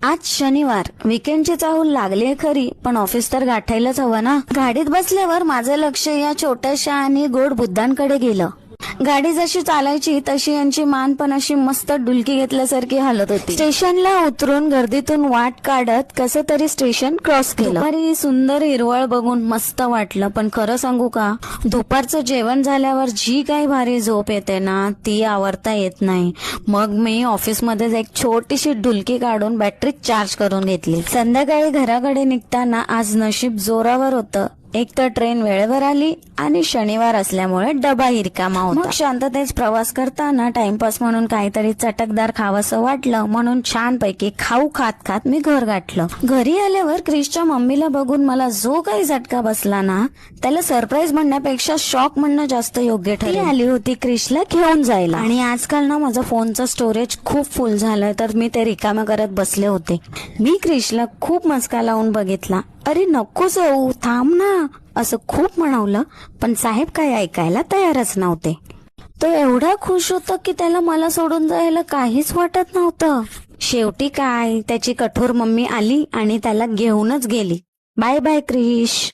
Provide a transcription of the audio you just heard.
आज शनिवार, विकेंडची चाहूल लागलीये खरी, पण ऑफिस तर गाठायलाच हवं ना. गाडीत बसल्यावर माझं लक्ष या छोट्याशा आणि गोड बुद्धांकडे गेलं. गाडी जशी चालायची तशी यांची मान पण अशी मस्त डुलकी घेतल्यासारखी हालत होती. स्टेशनला उतरून गर्दीतून वाट काढत कसं तरी स्टेशन क्रॉस केलं. दुपारी सुंदर हिरवळ बघून मस्त वाटलं, पण खरं सांगू का, दुपारचं जेवण झाल्यावर जी काही भारी झोप येते ना, ती आवरता येत नाही. मग मी ऑफिसमध्येच एक छोटीशी डुलकी काढून बॅटरी चार्ज करून घेतली. संध्याकाळी घराकडे निघताना आज नशीब जोरावर होतं. एक तर ट्रेन वेळेवर आली आणि शनिवार असल्यामुळे डबाही रिकामा होता. मग शांततेत प्रवास करताना टाइमपास म्हणून काहीतरी चटकदार खावंसं वाटलं, म्हणून छानपैकी खाऊ खात खात मी घर गाठलं. घरी आल्यावर क्रिशच्या मम्मीला बघून मला जो काही झटका बसला ना, त्याला सरप्राईज म्हणण्यापेक्षा शॉक म्हणणं जास्त योग्य ठरलं. ती आली होती क्रिशला घेऊन जायला, आणि आजकाल ना माझं फोनचं स्टोरेज खूप फुल झालंय, तर मी ते रिकामं करत बसले होते. मी क्रिशला खूप मस्का लावून बघितला. अरे नको जाऊ, थांब ना, असं खूप म्हणवलं, पण साहेब काही ऐकायला तयारच नव्हते. तो एवढा खुश होता की त्याला मला सोडून जायला काहीच वाटत नव्हतं. शेवटी काय, त्याची कठोर मम्मी आली आणि त्याला घेऊनच गेली. Bye bye Krish.